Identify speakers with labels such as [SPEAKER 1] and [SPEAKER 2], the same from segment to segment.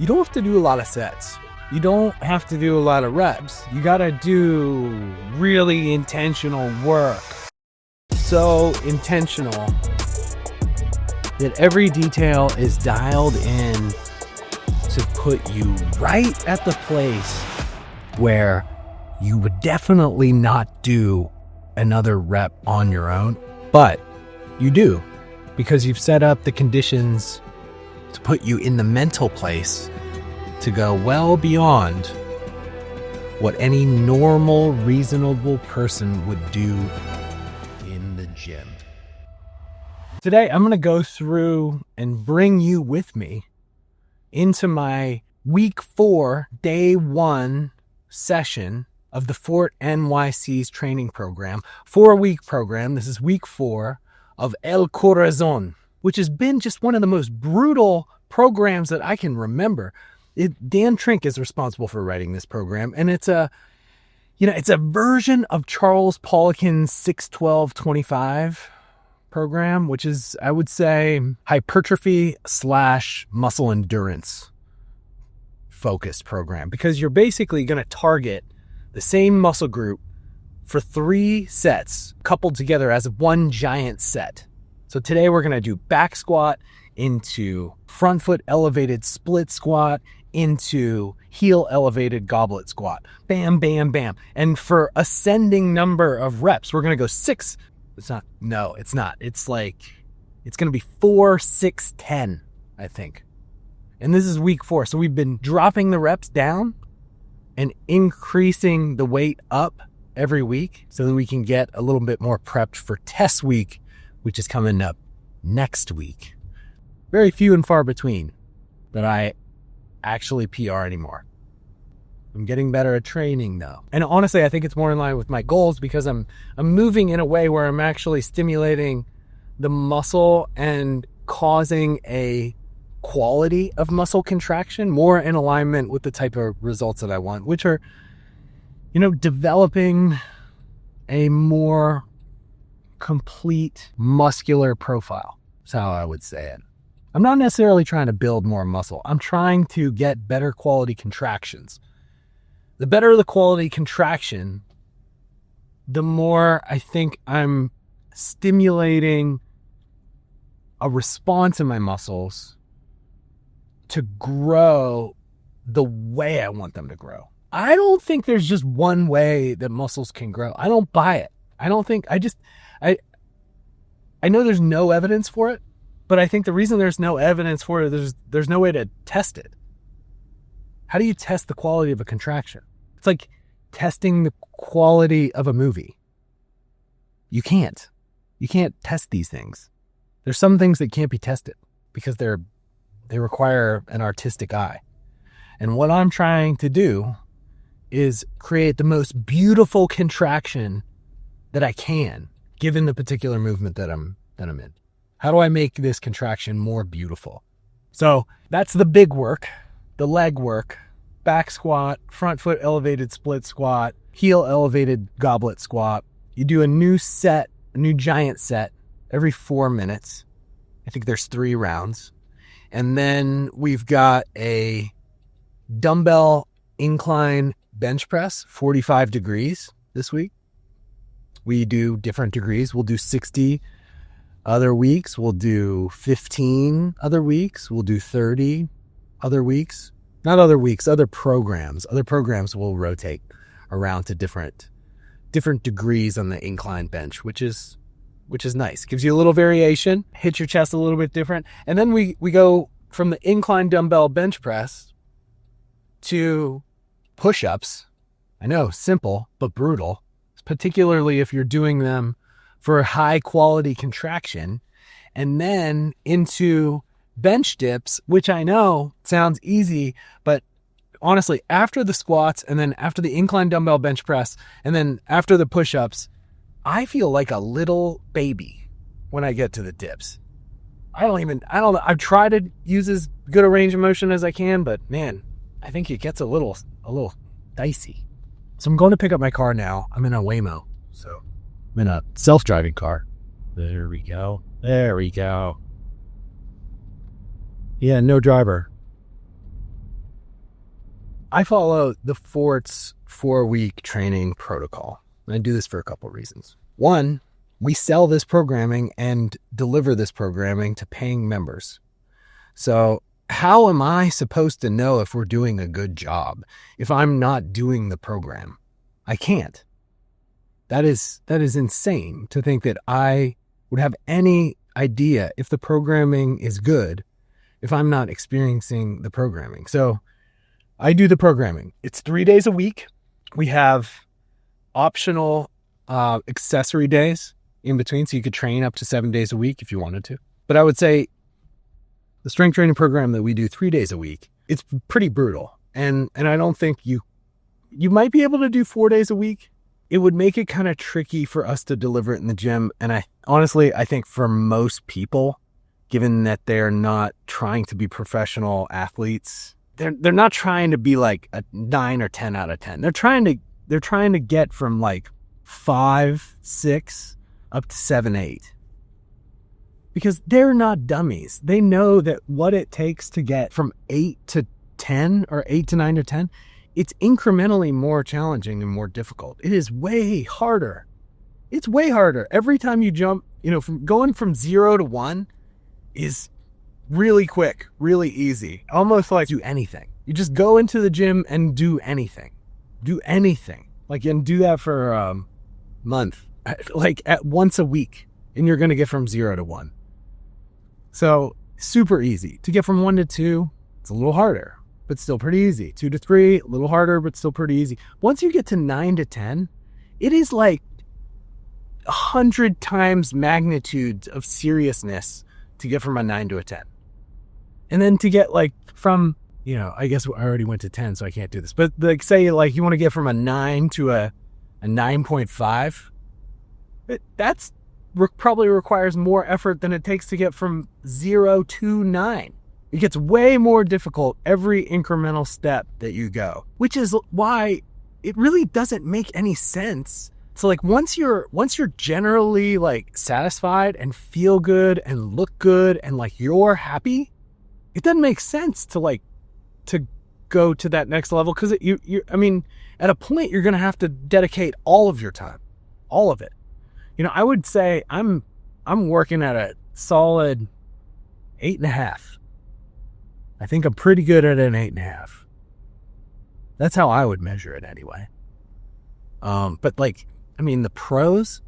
[SPEAKER 1] You don't have to do a lot of sets. You don't have to do a lot of reps. You gotta do really intentional work. So intentional that every detail is dialed in to put you right at the place where you would definitely not do another rep on your own, but you do because you've set up the conditions to put you in the mental place to go well beyond what any normal, reasonable person would do in the gym. Today, I'm going to go through and bring you with me into my week 4, day 1 session of the Fort NYC's training program, 4-week program. This is week 4 of El Corazon, which has been just one of the most brutal programs that I can remember. Dan Trink is responsible for writing this program, and it's a version of Charles Poliquin's 6-12-25 program, which is, I would say, hypertrophy / muscle endurance focused program, because you're basically going to target the same muscle group for 3 sets coupled together as one giant set. So today we're going to do back squat into front foot elevated split squat into heel elevated goblet squat. Bam, bam, bam. And for ascending number of reps, we're going to go 6. It's not. It's going to be 4, 6, 10, I think. And this is week 4. So we've been dropping the reps down and increasing the weight up every week so that we can get a little bit more prepped for test week, which is coming up next week. Very few and far between that I actually PR anymore. I'm getting better at training though. And honestly, I think it's more in line with my goals because I'm moving in a way where I'm actually stimulating the muscle and causing a quality of muscle contraction more in alignment with the type of results that I want, which are, developing a more complete muscular profile. That's how I would say it. I'm not necessarily trying to build more muscle. I'm trying to get better quality contractions. The better the quality contraction, the more I think I'm stimulating a response in my muscles to grow the way I want them to grow. I don't think there's just one way that muscles can grow. I don't buy it. I know there's no evidence for it. But I think the reason there's no evidence for it, there's no way to test it. How do you test the quality of a contraction? It's like testing the quality of a movie. You can't test these things. There's some things that can't be tested because they require an artistic eye. And what I'm trying to do is create the most beautiful contraction that I can, given the particular movement that I'm in. How do I make this contraction more beautiful? So that's the big work, the leg work, back squat, front foot elevated split squat, heel elevated goblet squat. You do a new giant set every 4 minutes. I think there's 3 rounds. And then we've got a dumbbell incline bench press, 45 degrees this week. We do different degrees. We'll do 60 other weeks. We'll do 15 other weeks. We'll do 30 other weeks. Not other weeks, other programs. Other programs will rotate around to different degrees on the incline bench, which is nice. Gives you a little variation, hits your chest a little bit different. And then we go from the incline dumbbell bench press to push-ups. I know, simple, but brutal, particularly if you're doing them for a high quality contraction, and then into bench dips, which I know sounds easy, but honestly, after the squats and then after the incline dumbbell bench press and then after the push-ups, I feel like a little baby when I get to the dips. I've tried to use as good a range of motion as I can, but man, I think it gets a little dicey. So I'm going to pick up my car now. I'm in a Waymo, so I'm in a self-driving car. There we go. Yeah, no driver. I follow the Fort's 4-week training protocol. And I do this for a couple of reasons. One, we sell this programming and deliver this programming to paying members. So how am I supposed to know if we're doing a good job if I'm not doing the program? I can't. That is insane to think that I would have any idea if the programming is good if I'm not experiencing the programming. So I do the programming. It's 3 days a week. We have optional accessory days in between, so you could train up to 7 days a week if you wanted to. But I would say the strength training program that we do 3 days a week, it's pretty brutal. And I don't think you might be able to do 4 days a week. It would make it kind of tricky for us to deliver it in the gym. And I think for most people, given that they're not trying to be professional athletes, they're not trying to be like a 9 or 10 out of 10. They're trying to get from like 5, 6 up to 7, 8. Because they're not dummies. They know that what it takes to get from 8 to 10 or 8 to 9 to 10, it's incrementally more challenging and more difficult. It is way harder. It's way harder. Every time you jump, from going from 0 to 1 is really quick, really easy. Almost like do anything. You just go into the gym and do anything. Do anything. And do that for a month, at once a week, and you're going to get from 0 to 1. So super easy. To get from 1 to 2, it's a little harder, but still pretty easy. 2 to 3, a little harder, but still pretty easy. Once you get to 9 to 10, it is like 100 times magnitudes of seriousness to get from a 9 to a 10. And then to get from, I guess I already went to 10, so I can't do this. But say you want to get from a 9 to a 9.5, that's probably requires more effort than it takes to get from 0 to 9. It gets way more difficult every incremental step that you go, which is why it really doesn't make any sense. So once you're generally satisfied and feel good and look good and you're happy, it doesn't make sense to go to that next level, because at a point you're going to have to dedicate all of your time, all of it. I would say I'm working at a solid 8.5. I think I'm pretty good at an 8.5. That's how I would measure it anyway. But the pros,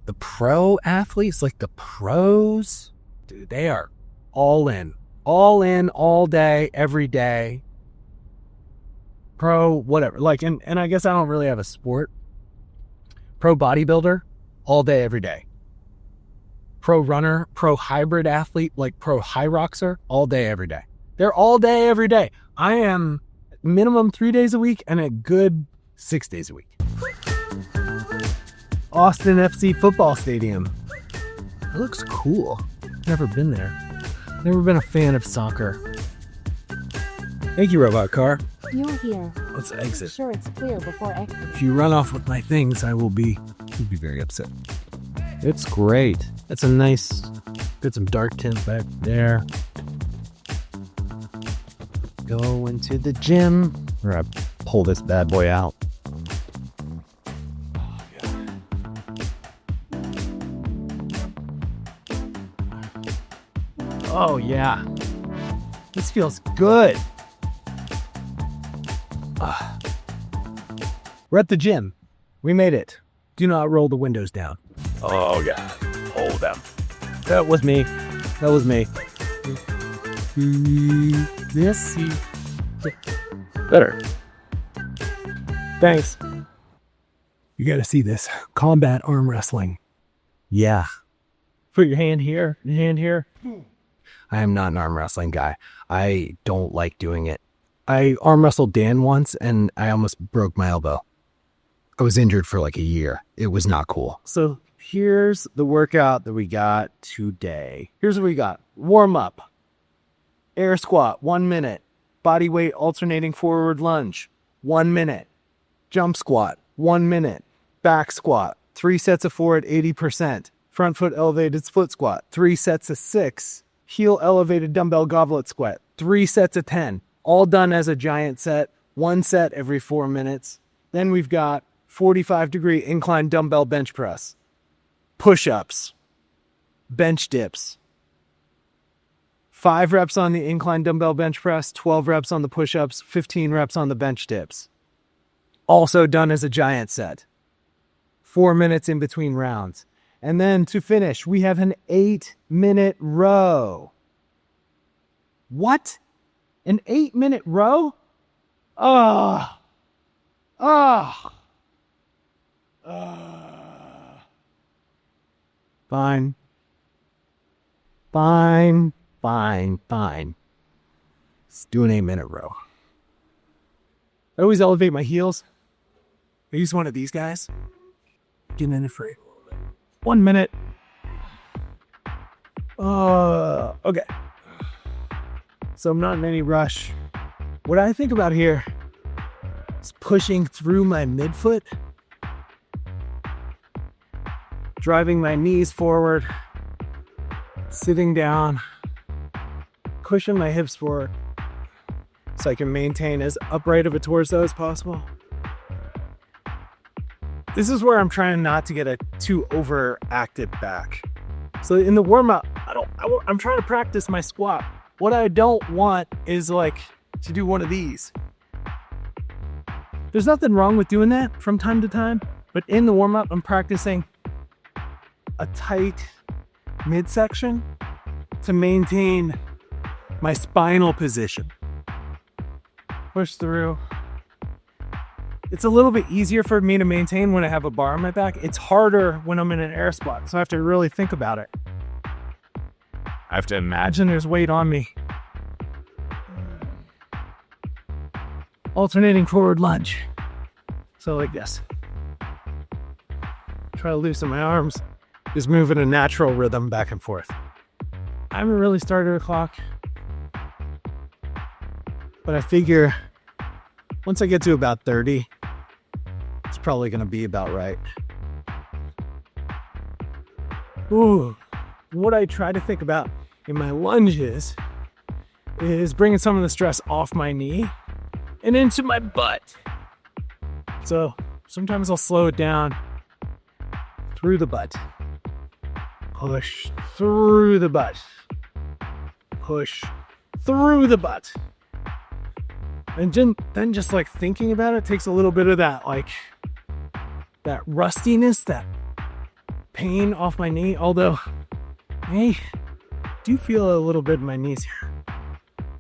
[SPEAKER 1] the pro athletes, the pros, dude, they are all in, all day, every day. Pro, whatever. And I guess I don't really have a sport. Pro bodybuilder, all day, every day. Pro runner, pro hybrid athlete, pro high roxer, all day, every day. They're all day, every day. I am minimum 3 days a week and a good 6 days a week. Austin FC football stadium. It looks cool. Never been there. Never been a fan of soccer. Thank you, robot car.
[SPEAKER 2] You're here.
[SPEAKER 1] Let's exit.
[SPEAKER 2] Make sure it's clear before exiting.
[SPEAKER 1] If you run off with my things, you'll be very upset. It's great. That's a nice, got some dark tint back there. Go into the gym. We're gonna pull this bad boy out. Oh yeah. This feels good. We're at the gym. We made it. Do not roll the windows down. Oh God, hold them. That was me. Yes. Better. Thanks. You gotta see this. Combat arm wrestling. Yeah. Put your hand here. I am not an arm wrestling guy. I don't like doing it. I arm wrestled Dan once and I almost broke my elbow. I was injured for a year. It was not cool. So here's the workout that we got today. Here's what we got. Warm up. Air squat, 1 minute. Body weight alternating forward lunge, 1 minute. Jump squat, 1 minute. Back squat, 3 sets of 4 at 80%. Front foot elevated split squat, 3 sets of 6. Heel elevated dumbbell goblet squat, 3 sets of 10. all done as a giant set, one set every 4 minutes. Then we've got 45-degree incline dumbbell bench press, push-ups, bench dips, 5 reps on the incline dumbbell bench press, 12 reps on the push-ups, 15 reps on the bench dips. Also done as a giant set. 4 minutes in between rounds. And then to finish, we have an 8-minute row. What? An 8-minute row? Fine. Let's do an 8-minute row. I always elevate my heels. I use one of these guys. Getting in it for 1 minute. Okay. So I'm not in any rush. What I think about here is pushing through my midfoot, driving my knees forward, sitting down, pushing my hips forward so I can maintain as upright of a torso as possible. This is where I'm trying not to get a too overactive back. So in the warm-up, I'm trying to practice my squat. What I don't want is like to do one of these. There's nothing wrong with doing that from time to time, but in the warm-up, I'm practicing a tight midsection to maintain my spinal position. Push through. It's a little bit easier for me to maintain when I have a bar on my back. It's harder when I'm in an air squat, so I have to really think about it. I have to imagine there's weight on me. Alternating forward lunge. So like this. Try to loosen my arms. Just move in a natural rhythm back and forth. I haven't really started a clock, but I figure once I get to about 30, it's probably going to be about right. Ooh, what I try to think about in my lunges is bringing some of the stress off my knee and into my butt. So sometimes I'll slow it down through the butt. Push through the butt. Push through the butt. And then just like thinking about it takes a little bit of that, like that rustiness, that pain off my knee. Although I do feel a little bit in my knees here.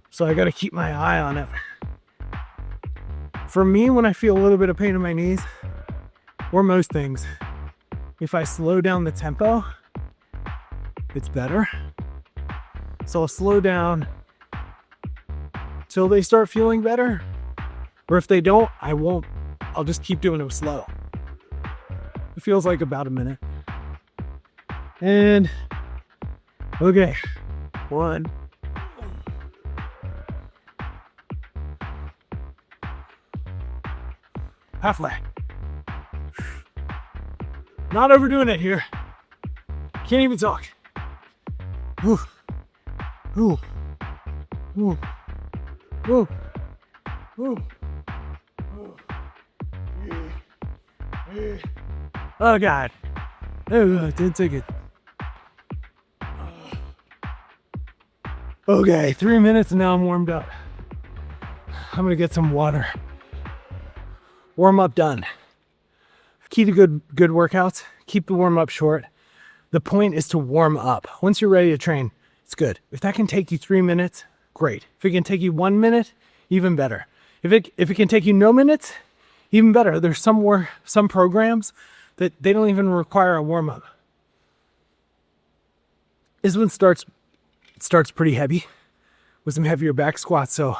[SPEAKER 1] So I got to keep my eye on it. For me, when I feel a little bit of pain in my knees, or most things, if I slow down the tempo, it's better. So I'll slow down till they start feeling better. Or if they don't, I won't. I'll just keep doing them slow. It feels like about a minute. And okay, 1. Halfway. Not overdoing it here. Can't even talk. Ooh. Ooh. Ooh. Ooh. Ooh. Oh God. Oh, didn't take it. Okay, 3 minutes and now I'm warmed up. I'm gonna get some water. Warm up done. Key to good workouts, keep the warm up short. The point is to warm up. Once you're ready to train, it's good. If that can take you 3 minutes, great. If it can take you 1 minute, even better. If it can take you no minutes, even better. There's some programs that they don't even require a warm up. This one starts pretty heavy with some heavier back squats, so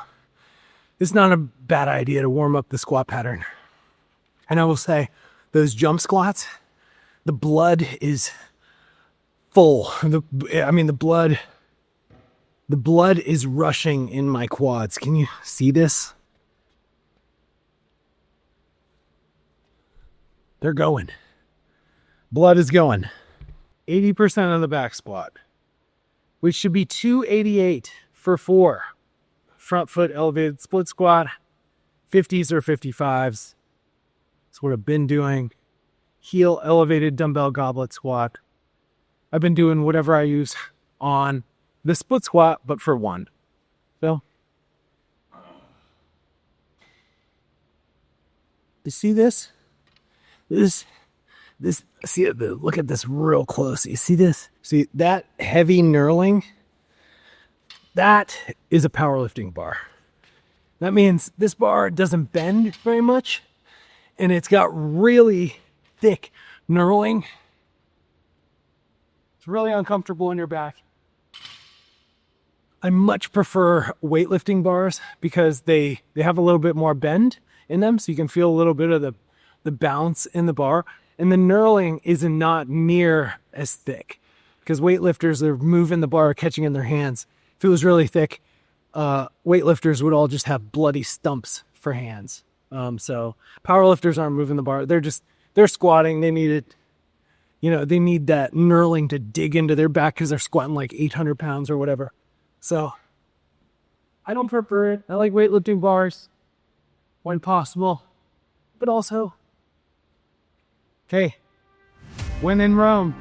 [SPEAKER 1] it's not a bad idea to warm up the squat pattern. And I will say, those jump squats, the blood is full. The blood is rushing in my quads. Can you see this? They're going. Blood is going. 80% of the back squat, which should be 288 for 4. front foot elevated split squat, 50s or 55s. That's what I've been doing. Heel elevated dumbbell goblet squat. I've been doing whatever I use on the split squat, but for one. So, you see this? See, look at this real close. You see this? See that heavy knurling? That is a powerlifting bar. That means this bar doesn't bend very much, and it's got really thick knurling. It's really uncomfortable in your back. I much prefer weightlifting bars because they have a little bit more bend in them, so you can feel a little bit of the bounce in the bar. And the knurling is not near as thick because weightlifters are moving the bar, catching in their hands. If it was really thick, weightlifters would all just have bloody stumps for hands. So powerlifters aren't moving the bar. They're squatting. They need it. They need that knurling to dig into their back because they're squatting like 800 pounds or whatever. So I don't prefer it. I like weightlifting bars when possible, but also, hey, when in Rome.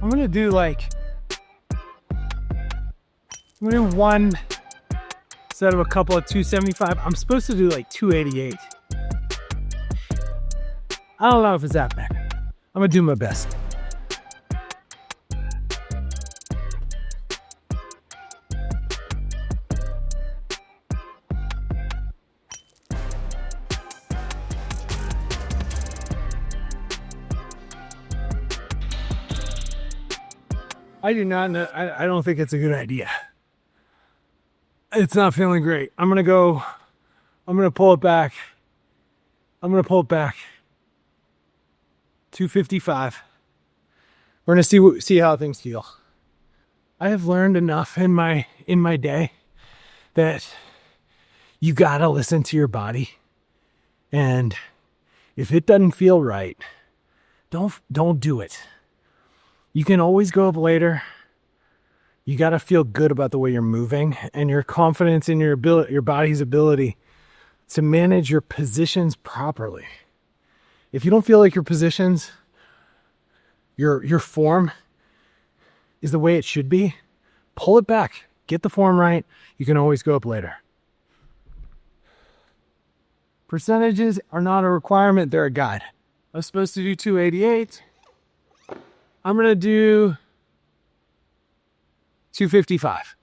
[SPEAKER 1] I'm gonna do one set of a couple of 275. I'm supposed to do like 288. I don't know if it's that bad. I'm gonna do my best. I do not know. I don't think it's a good idea. It's not feeling great. I'm going to pull it back. 255. We're going to see how things feel. I have learned enough in my day that you got to listen to your body. And if it doesn't feel right, don't do it. You can always go up later. You got to feel good about the way you're moving and your confidence in your body's ability to manage your positions properly. If you don't feel like your positions, your form is the way it should be, pull it back. Get the form right. You can always go up later. Percentages are not a requirement. They're a guide. I was supposed to do 288. I'm going to do 255.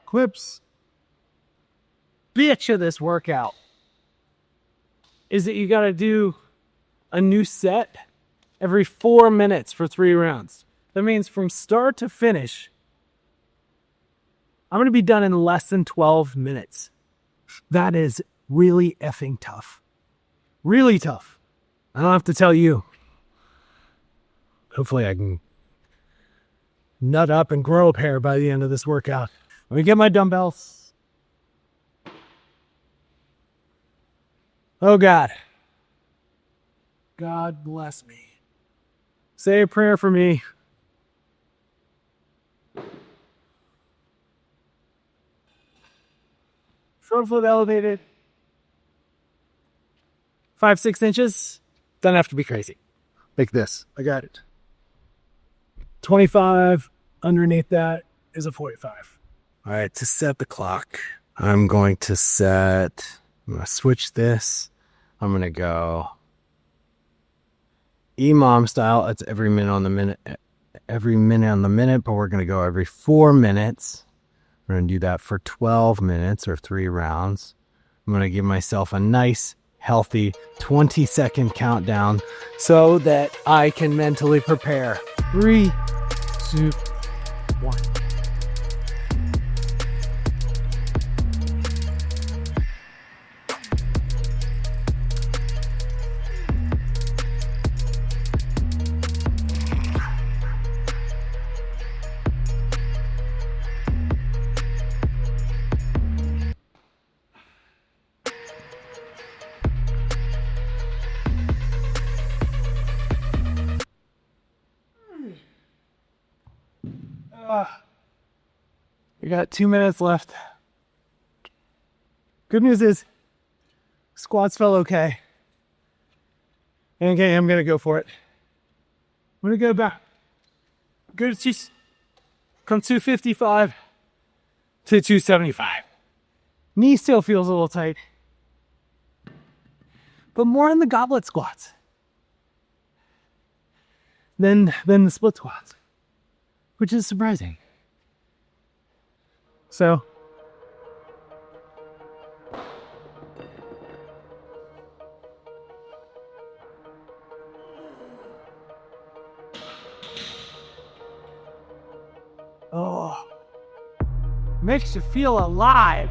[SPEAKER 1] Clips. Bitch of this workout is that you got to do a new set every 4 minutes for 3 rounds. That means from start to finish, I'm going to be done in less than 12 minutes. That is really effing tough. Really tough. I don't have to tell you. Hopefully I can nut up and grow a pair by the end of this workout. Let me get my dumbbells. Oh God. God bless me. Say a prayer for me. Front foot elevated. 5-6 inches. Doesn't have to be crazy. Like this. I got it. 25 underneath that is a 45. All right, to set the clock, I'm going to switch this. I'm going to go EMOM style. It's every minute on the minute, but we're going to go every 4 minutes. We're going to do that for 12 minutes or 3 rounds. I'm going to give myself a nice, healthy 20-second countdown so that I can mentally prepare. 3, 2, 1. We got 2 minutes left. Good news is squats felt okay. Okay, I'm gonna go for it. I'm gonna go back. Good, from 255 to 275. Knee still feels a little tight, but more in the goblet squats than the split squats, which is surprising. So, makes you feel alive.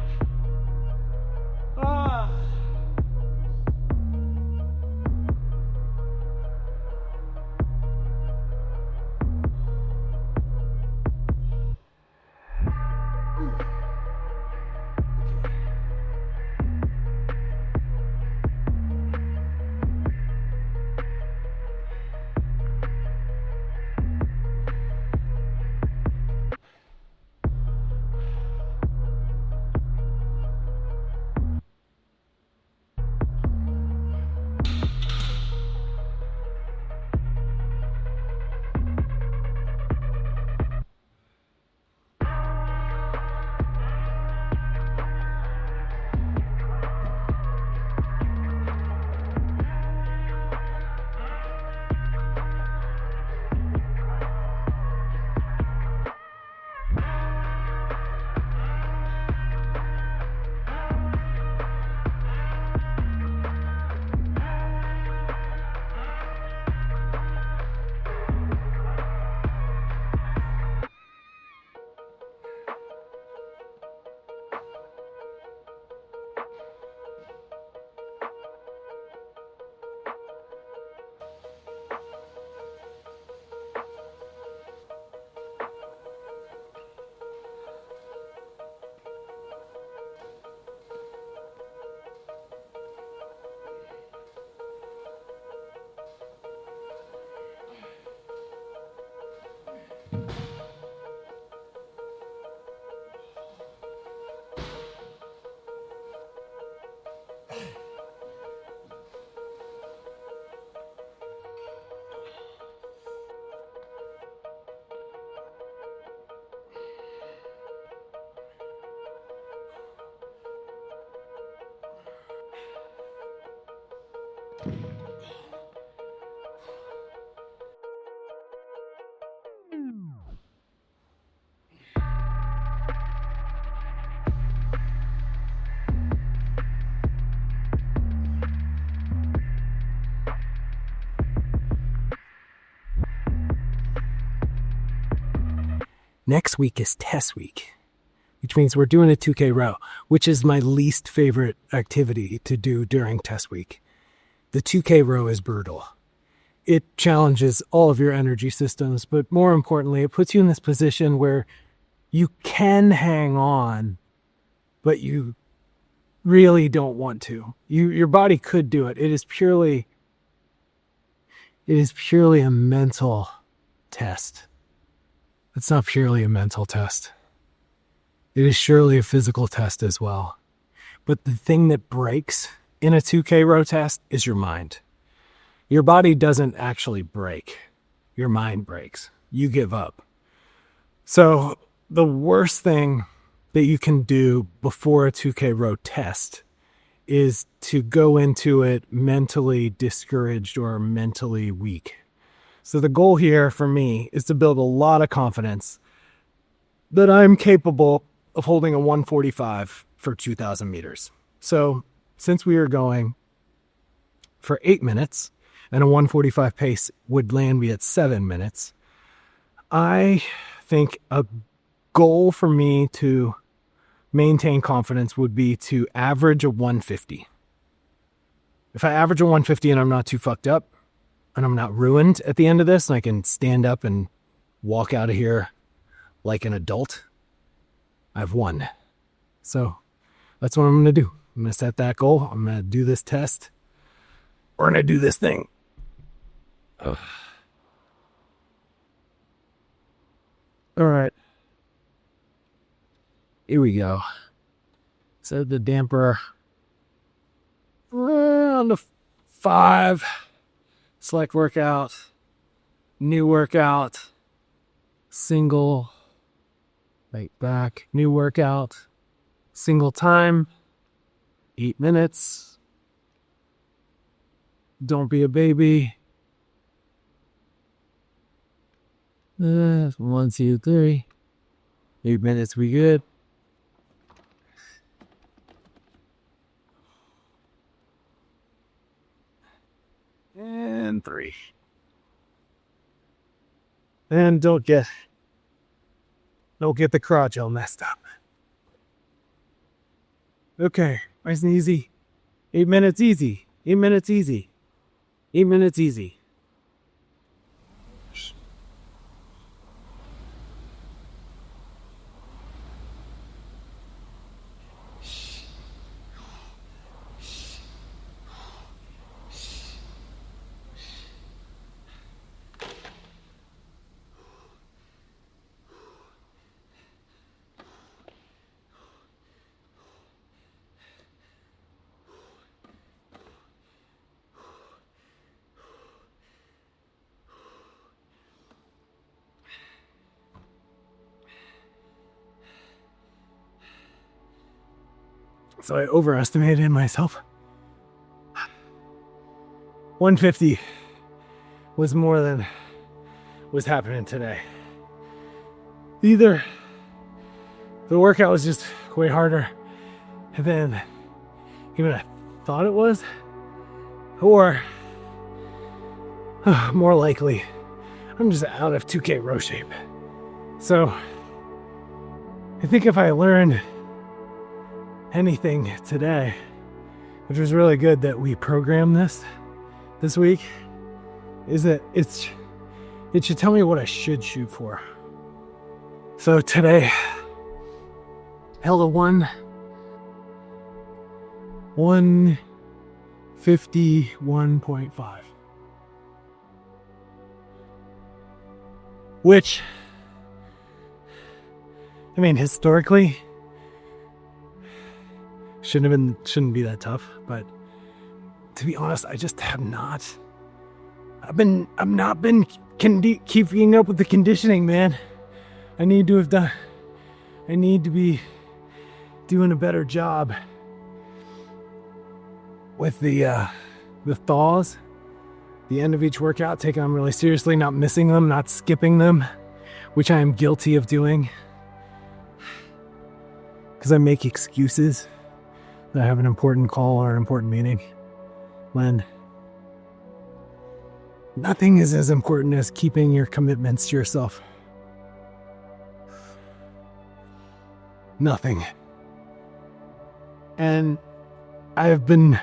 [SPEAKER 1] Next week is test week, which means we're doing a 2K row, which is my least favorite activity to do during test week. The 2K row is brutal. It challenges all of your energy systems, but more importantly, it puts you in this position where you can hang on, but you really don't want to. Your body could do it. It is purely a mental test. It's not purely a mental test. It is surely a physical test as well. But the thing that breaks in a 2K row test is your mind. Your body doesn't actually break. Your mind breaks. You give up. So the worst thing that you can do before a 2K row test is to go into it mentally discouraged or mentally weak. So the goal here for me is to build a lot of confidence that I'm capable of holding a 145 for 2,000 meters. So since we are going for 8 minutes and a 145 pace would land me at 7 minutes, I think a goal for me to maintain confidence would be to average a 150. If I average a 150 and I'm not too fucked up and I'm not ruined at the end of this and I can stand up and walk out of here like an adult, I've won. So that's what I'm going to do. I'm going to set that goal. I'm going to do this test. We're going to do this thing. Ugh. All right. Here we go. Set the damper on the 5. Select workout. New workout. Single. Right back. New workout. Single time. 8 minutes. Don't be a baby. 1, 2, 3. 8 minutes, we good. And 3. And don't get the crotch all messed up. Okay, nice and easy. 8 minutes easy. 8 minutes easy. 8 minutes easy. So I overestimated myself. 150 was more than was happening today. Either the workout was just way harder than even I thought it was, or more likely, I'm just out of 2K row shape. So I think if I learned anything today, which was really good that we programmed this week, is that it should tell me what I should shoot for. So today, held a 151.5, which, I mean, historically shouldn't be that tough, but to be honest, I just have not. I've not been keeping up with the conditioning, man. I need to be doing a better job with the thaws, the end of each workout, taking them really seriously, not missing them, not skipping them, which I am guilty of doing because I make excuses that I have an important call or an important meeting when nothing is as important as keeping your commitments to yourself. Nothing. And I have been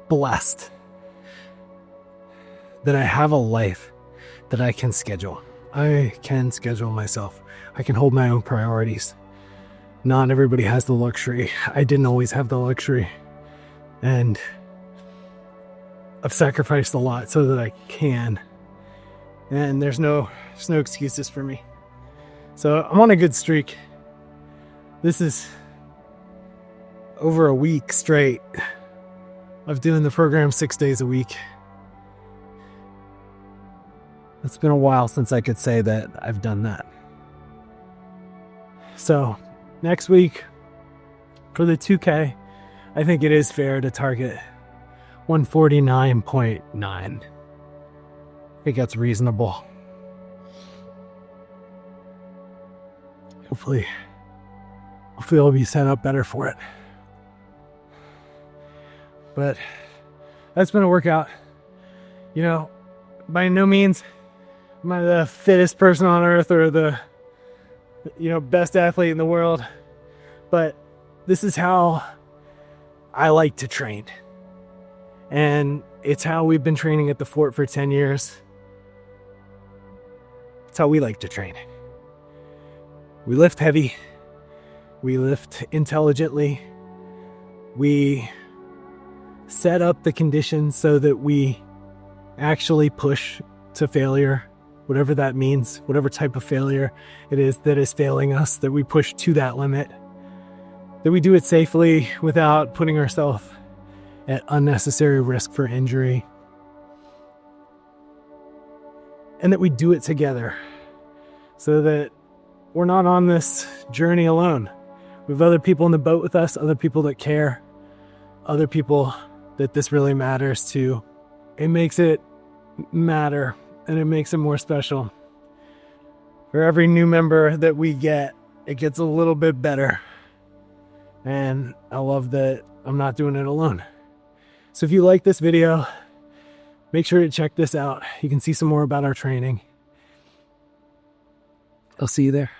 [SPEAKER 1] blessed that I have a life that I can schedule. I can schedule myself. I can hold my own priorities. Not everybody has the luxury. I didn't always have the luxury. And I've sacrificed a lot so that I can. And there's no excuses for me. So I'm on a good streak. This is over a week straight of doing the program 6 days a week. It's been a while since I could say that I've done that. So Next week, for the 2K, I think it is fair to target 149.9. I think that's reasonable. Hopefully I'll be set up better for it. But that's been a workout. You know, by no means am I the fittest person on earth or the, best athlete in the world. But this is how I like to train. And it's how we've been training at the fort for 10 years. It's how we like to train. We lift heavy. We lift intelligently. We set up the conditions so that we actually push to failure, whatever that means, whatever type of failure it is that is failing us, that we push to that limit, that we do it safely without putting ourselves at unnecessary risk for injury, and that we do it together so that we're not on this journey alone. We have other people in the boat with us, other people that care, other people that this really matters to. It makes it matter, and it makes it more special. For every new member that we get, it gets a little bit better. And I love that I'm not doing it alone. So if you like this video, make sure to check this out. You can see some more about our training. I'll see you there.